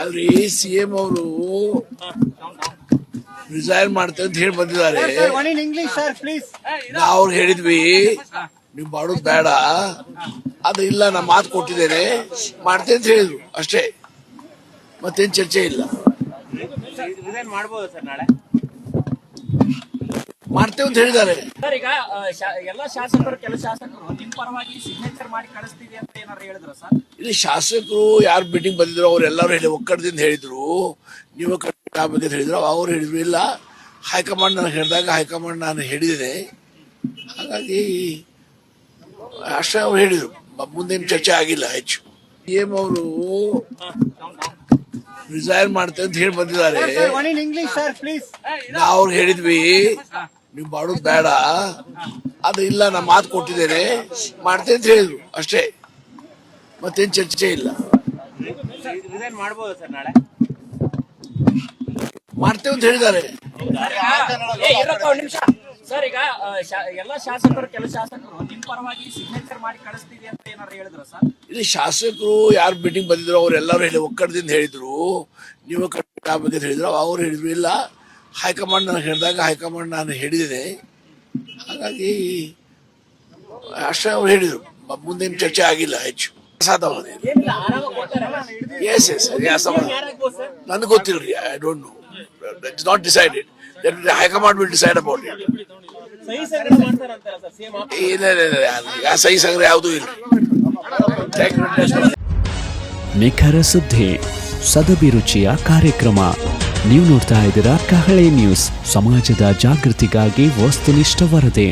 ಅಲ್ರಿ ಸಿಎಂ ಅವರು ರಿಸೈನ್ ಮಾಡ್ತೇವೆ ಅಂತ ಹೇಳಿ ಬಂದಿದ್ದಾರೆ. ನಾವು ಅವ್ರು ಹೇಳಿದ್ವಿ ನೀವು ಮಾಡೋದು ಬೇಡ, ಅದು ಇಲ್ಲ ನಾ ಮಾತು ಕೊಟ್ಟಿದ್ದೇನೆ ಮಾಡ್ತೇನೆ ಅಂತ ಹೇಳಿದ್ರು ಅಷ್ಟೇ, ಮತ್ತೇನ್ ಚರ್ಚೆ ಇಲ್ಲ. ಮಾಡ್ತೇವೆ ಅಂತ ಹೇಳಿದ್ದಾರೆ. ಈಗ ಎಲ್ಲ ಶಾಸಕರು ಕೆಲ ಶಾಸಕರು ನಿಮ್ ಪರವಾಗಿ ಸಿಗ್ನೇಚರ್ ಮಾಡಿ ಕಳಿಸ್ತೀವಿ ಅಂತ ಏನಾದ್ರು ಹೇಳಿದ್ರು ಸರ್? ಇಲ್ಲಿ ಶಾಸಕರು ಯಾರು ಮೀಟಿಂಗ್ ಬಂದಿದ್ರು ಅವರೆಲ್ಲರೂ ಹೇಳಿ ಒಕ್ಕಡದಿಂದ ಹೇಳಿದ್ರು, ನೀವು ಬಗ್ಗೆ ಹೇಳಿದ್ರು, ಅವ್ರು ಹೇಳಿದ್ರು ಇಲ್ಲ ಹೈಕಮಾಂಡ್ ನನಗೆ ಹೇಳಿದಾಗ ಹೈಕಮಾಂಡ್ ನಾನು ಹೇಳಿದ್ದೇನೆ, ಹಾಗಾಗಿ ಅಷ್ಟೇ ಅವ್ರು ಹೇಳಿದ್ರು, ಮುಂದೇನು ಚರ್ಚೆ ಆಗಿಲ್ಲ ಹೆಚ್ಚು. ಸಿಎಂ ಅವರು ರಿಸೈನ್ ಮಾಡ್ತೇವೆ ಅಂತ ಹೇಳಿ ಬಂದಿದ್ದಾರೆ. ನಾವು ಅವ್ರು ಹೇಳಿದ್ವಿ ನೀವು ಮಾಡೋದು ಬೇಡ, ಅದು ಇಲ್ಲ ನಾ ಮಾತು ಕೊಟ್ಟಿದ್ದೇನೆ ಮಾಡ್ತೇನೆ ಅಂತ ಹೇಳಿದ್ರು ಅಷ್ಟೇ, ಮತ್ತೇನ್ ಚರ್ಚೆ ಇಲ್ಲ. ಮಾಡ್ತೇವೆ ಅಂತ ಹೇಳಿದ್ದಾರೆ. ಸರ್ ಈಗ ಎಲ್ಲ ಶಾಸಕರು ಕೆಲ ಶಾಸಕರು ನಿಮ್ ಪರವಾಗಿ ಸಿಗ್ನೇಚರ್ ಮಾಡಿ ಕಳಿಸ್ತೀವಿ ಅಂತ ಏನಾದ್ರು ಹೇಳಿದ್ರು ಸರ್? ಇಲ್ಲಿ ಶಾಸಕರು ಯಾರು ಮೀಟಿಂಗ್ ಬಂದಿದ್ರು ಅವರೆಲ್ಲರೂ ಹೇಳಿ ಒಕ್ಕಡದಿಂದ ಹೇಳಿದ್ರು, ನೀವು ಬಗ್ಗೆ ಹೇಳಿದ್ರು, ಅವ್ರು ಹೇಳಿದ್ರು ಇಲ್ಲ ಹೈಕಮಾಂಡ್ ನನಗೆ ಹೇಳಿದಾಗ ಹೈಕಮಾಂಡ್ ನಾನು ಹೇಳಿದ್ದೇನೆ, ಹಾಗಾಗಿ ಅಷ್ಟೇ ಅವ್ರು ಹೇಳಿದ್ರು, ಮುಂದೇನು ಚರ್ಚೆ ಆಗಿಲ್ಲ ಹೆಚ್ಚು. ನನಗೆ ಗೊತ್ತಿಲ್ರಿ, I don't know, it's not decided, high command will decide about it. ಇಲ್ಲ ಸಹಿ ಸಂಗ್ರಹ ಯಾವುದೂ ಇಲ್ಲ. ನಿಖರ ಸುದ್ದಿ, ಸದಭಿರುಚಿಯ ಕಾರ್ಯಕ್ರಮ. ನೀವು ನೋಡ್ತಾ ಇದ್ದೀರಾ ಕಹಳೆ ನ್ಯೂಸ್, ಸಮಾಜದ ಜಾಗೃತಿಗಾಗಿ ವಸ್ತುನಿಷ್ಠ ವರದಿ.